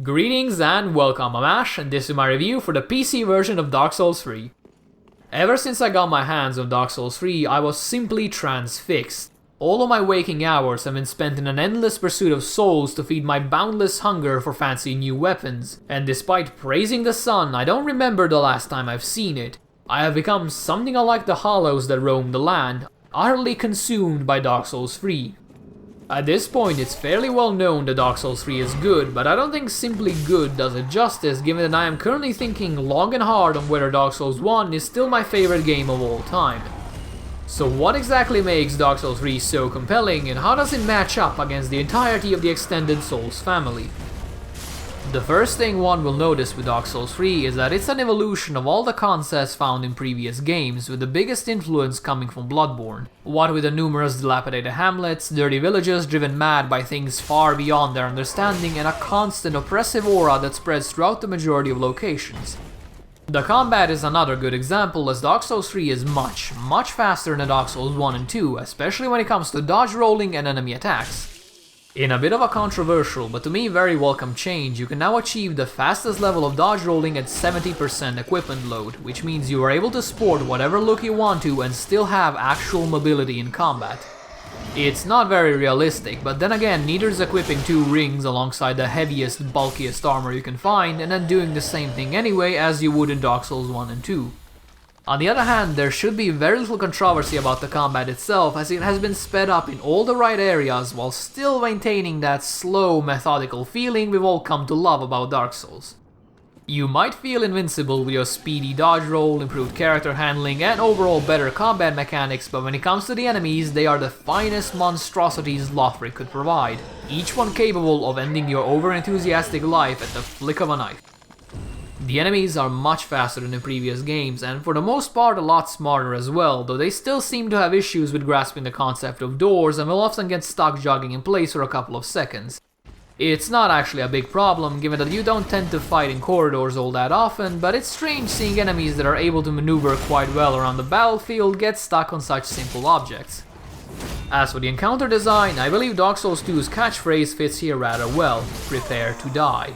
Greetings and welcome, I'm Ash, and this is my review for the PC version of Dark Souls 3. Ever since I got my hands on Dark Souls 3, I was simply transfixed. All of my waking hours have been spent in an endless pursuit of souls to feed my boundless hunger for fancy new weapons, and despite praising the sun, I don't remember the last time I've seen it. I have become something unlike the hollows that roam the land, utterly consumed by Dark Souls 3. At this point, it's fairly well known that Dark Souls 3 is good, but I don't think simply good does it justice, given that I am currently thinking long and hard on whether Dark Souls 1 is still my favorite game of all time. So what exactly makes Dark Souls 3 so compelling, and how does it match up against the entirety of the extended Souls family? The first thing one will notice with Dark Souls 3 is that it's an evolution of all the concepts found in previous games, with the biggest influence coming from Bloodborne. What with the numerous dilapidated hamlets, dirty villages driven mad by things far beyond their understanding, and a constant oppressive aura that spreads throughout the majority of locations. The combat is another good example, as Dark Souls 3 is much faster than Dark Souls 1 and 2, especially when it comes to dodge rolling and enemy attacks. In a bit of a controversial, but to me very welcome change, you can now achieve the fastest level of dodge rolling at 70% equipment load, which means you are able to sport whatever look you want to and still have actual mobility in combat. It's not very realistic, but then again, neither is equipping 2 rings alongside the heaviest, bulkiest armor you can find and then doing the same thing anyway as you would in Dark Souls 1 and 2. On the other hand, there should be very little controversy about the combat itself, as it has been sped up in all the right areas while still maintaining that slow, methodical feeling we've all come to love about Dark Souls. You might feel invincible with your speedy dodge roll, improved character handling, and overall better combat mechanics, but when it comes to the enemies, they are the finest monstrosities Lothric could provide, each one capable of ending your over-enthusiastic life at the flick of a knife. The enemies are much faster than in previous games, and for the most part a lot smarter as well, though they still seem to have issues with grasping the concept of doors and will often get stuck jogging in place for a couple of seconds. It's not actually a big problem, given that you don't tend to fight in corridors all that often, but it's strange seeing enemies that are able to maneuver quite well around the battlefield get stuck on such simple objects. As for the encounter design, I believe Dark Souls 2's catchphrase fits here rather well: prepare to die.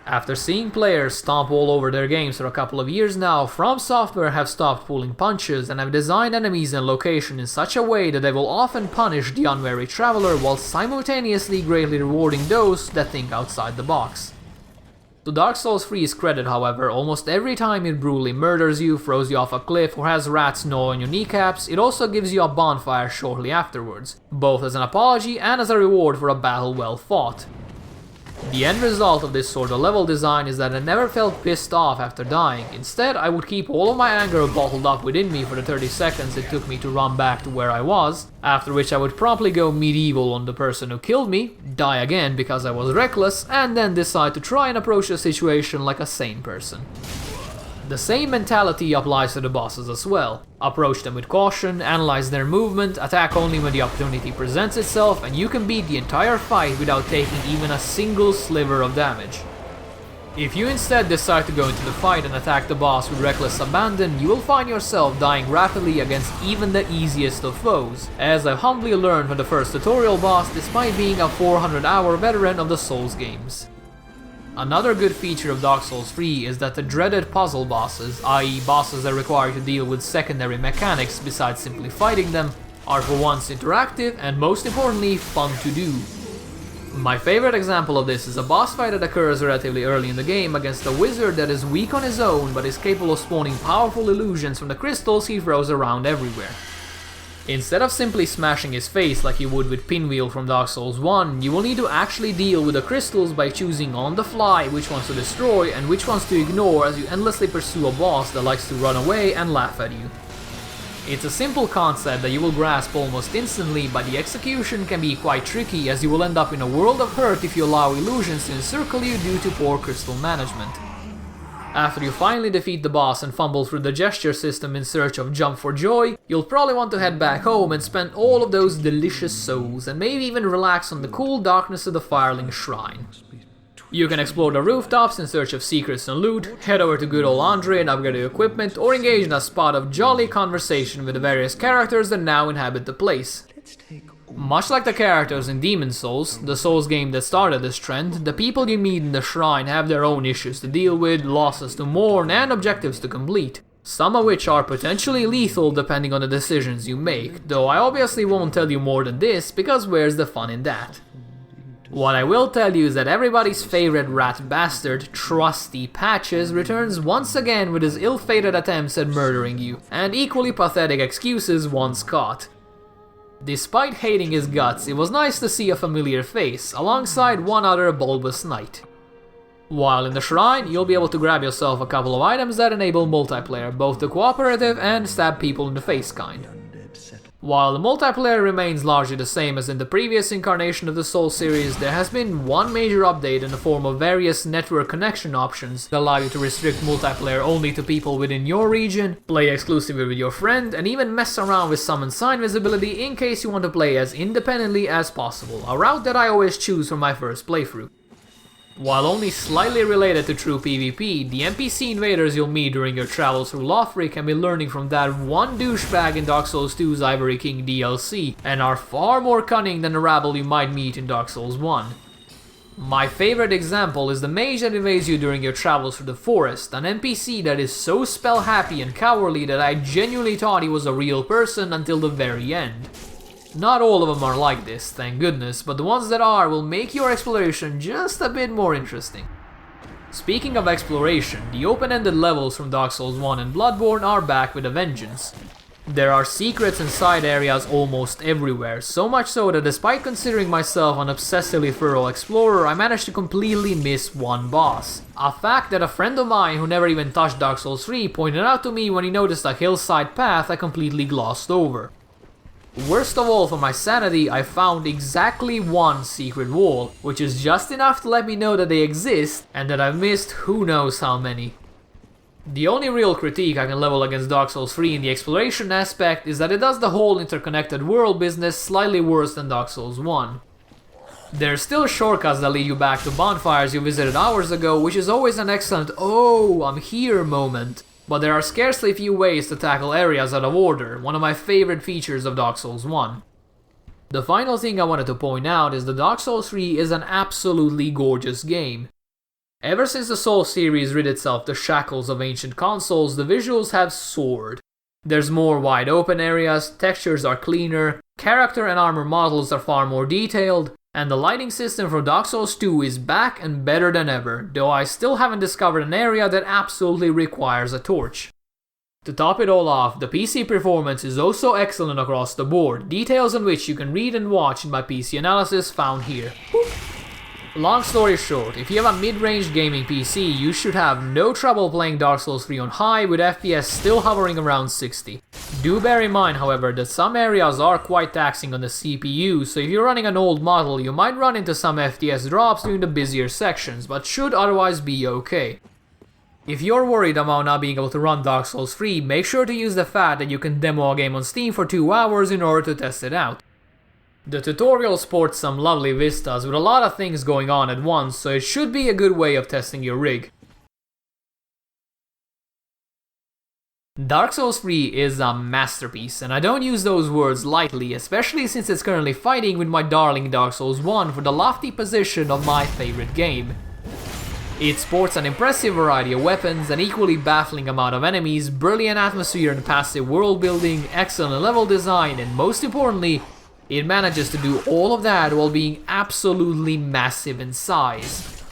After seeing players stomp all over their games for a couple of years now, From Software have stopped pulling punches and have designed enemies and location in such a way that they will often punish the unwary traveler while simultaneously greatly rewarding those that think outside the box. To Dark Souls 3's credit, however, almost every time it brutally murders you, throws you off a cliff, or has rats gnaw on your kneecaps, it also gives you a bonfire shortly afterwards, both as an apology and as a reward for a battle well fought. The end result of this sort of level design is that I never felt pissed off after dying. Instead, I would keep all of my anger bottled up within me for the 30 seconds it took me to run back to where I was, after which I would promptly go medieval on the person who killed me, die again because I was reckless, and then decide to try and approach the situation like a sane person. The same mentality applies to the bosses as well. Approach them with caution, analyze their movement, attack only when the opportunity presents itself, and you can beat the entire fight without taking even a single sliver of damage. If you instead decide to go into the fight and attack the boss with reckless abandon, you will find yourself dying rapidly against even the easiest of foes, as I've humbly learned from the first tutorial boss despite being a 400-hour veteran of the Souls games. Another good feature of Dark Souls 3 is that the dreaded puzzle bosses, i.e. bosses that require you to deal with secondary mechanics besides simply fighting them, are for once interactive and most importantly fun to do. My favorite example of this is a boss fight that occurs relatively early in the game against a wizard that is weak on his own but is capable of spawning powerful illusions from the crystals he throws around everywhere. Instead of simply smashing his face like you would with Pinwheel from Dark Souls 1, you will need to actually deal with the crystals by choosing on the fly which ones to destroy and which ones to ignore as you endlessly pursue a boss that likes to run away and laugh at you. It's a simple concept that you will grasp almost instantly, but the execution can be quite tricky as you will end up in a world of hurt if you allow illusions to encircle you due to poor crystal management. After you finally defeat the boss and fumble through the gesture system in search of Jump for Joy, you'll probably want to head back home and spend all of those delicious souls and maybe even relax on the cool darkness of the Firelink shrine. You can explore the rooftops in search of secrets and loot, head over to good old Andre and upgrade your equipment, or engage in a spot of jolly conversation with the various characters that now inhabit the place. Much like the characters in Demon's Souls, the Souls game that started this trend, the people you meet in the shrine have their own issues to deal with, losses to mourn, and objectives to complete. Some of which are potentially lethal depending on the decisions you make, though I obviously won't tell you more than this, because where's the fun in that? What I will tell you is that everybody's favorite rat bastard, Trusty Patches, returns once again with his ill-fated attempts at murdering you, and equally pathetic excuses once caught. Despite hating his guts, it was nice to see a familiar face, alongside one other bulbous knight. While in the shrine, you'll be able to grab yourself a couple of items that enable multiplayer, both the cooperative and stab people in the face kind. While the multiplayer remains largely the same as in the previous incarnation of the Soul series, there has been one major update in the form of various network connection options that allow you to restrict multiplayer only to people within your region, play exclusively with your friend, and even mess around with summon sign visibility in case you want to play as independently as possible, a route that I always choose for my first playthrough. While only slightly related to true PvP, the NPC invaders you'll meet during your travels through Lothric can be learning from that one douchebag in Dark Souls 2's Ivory King DLC, and are far more cunning than the rabble you might meet in Dark Souls 1. My favorite example is the mage that invades you during your travels through the forest, an NPC that is so spell happy and cowardly that I genuinely thought he was a real person until the very end. Not all of them are like this, thank goodness, but the ones that are will make your exploration just a bit more interesting. Speaking of exploration, the open-ended levels from Dark Souls 1 and Bloodborne are back with a vengeance. There are secrets and side areas almost everywhere, so much so that despite considering myself an obsessively thorough explorer, I managed to completely miss one boss. A fact that a friend of mine who never even touched Dark Souls 3 pointed out to me when he noticed a hillside path I completely glossed over. Worst of all, for my sanity, I found exactly one secret wall, which is just enough to let me know that they exist, and that I've missed who knows how many. The only real critique I can level against Dark Souls 3 in the exploration aspect is that it does the whole interconnected world business slightly worse than Dark Souls 1. There's still shortcuts that lead you back to bonfires you visited hours ago, which is always an excellent "oh, I'm here" moment. But there are scarcely few ways to tackle areas out of order, one of my favorite features of Dark Souls 1. The final thing I wanted to point out is that Dark Souls 3 is an absolutely gorgeous game. Ever since the Souls series rid itself the shackles of ancient consoles, the visuals have soared. There's more wide open areas, textures are cleaner, character and armor models are far more detailed, and the lighting system from Dark Souls 2 is back and better than ever, though I still haven't discovered an area that absolutely requires a torch. To top it all off, the PC performance is also excellent across the board, details on which you can read and watch in my PC analysis found here. Long story short, if you have a mid-range gaming PC, you should have no trouble playing Dark Souls 3 on high with FPS still hovering around 60. Do bear in mind, however, that some areas are quite taxing on the CPU, so if you're running an old model, you might run into some FPS drops during the busier sections, but should otherwise be okay. If you're worried about not being able to run Dark Souls 3, make sure to use the fact that you can demo a game on Steam for 2 hours in order to test it out. The tutorial sports some lovely vistas with a lot of things going on at once, so it should be a good way of testing your rig. Dark Souls 3 is a masterpiece, and I don't use those words lightly, especially since it's currently fighting with my darling Dark Souls 1 for the lofty position of my favorite game. It sports an impressive variety of weapons, an equally baffling amount of enemies, brilliant atmosphere and passive world building, excellent level design, and most importantly, it manages to do all of that while being absolutely massive in size.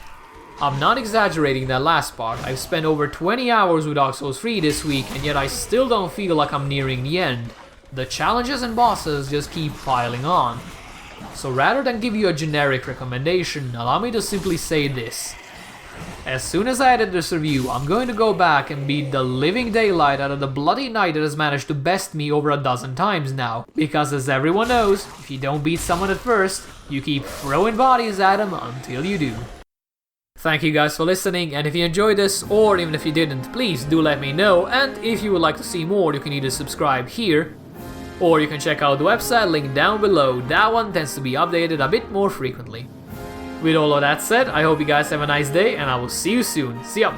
I'm not exaggerating that last part. I've spent over 20 hours with Dark Souls 3 this week, and yet I still don't feel like I'm nearing the end. The challenges and bosses just keep piling on. So rather than give you a generic recommendation, allow me to simply say this. As soon as I edit this review, I'm going to go back and beat the living daylight out of the bloody knight that has managed to best me over a dozen times now. Because as everyone knows, if you don't beat someone at first, you keep throwing bodies at them until you do. Thank you guys for listening, and if you enjoyed this, or even if you didn't, please do let me know, and if you would like to see more, you can either subscribe here, or you can check out the website link down below. That one tends to be updated a bit more frequently. With all of that said, I hope you guys have a nice day, and I will see you soon. See ya!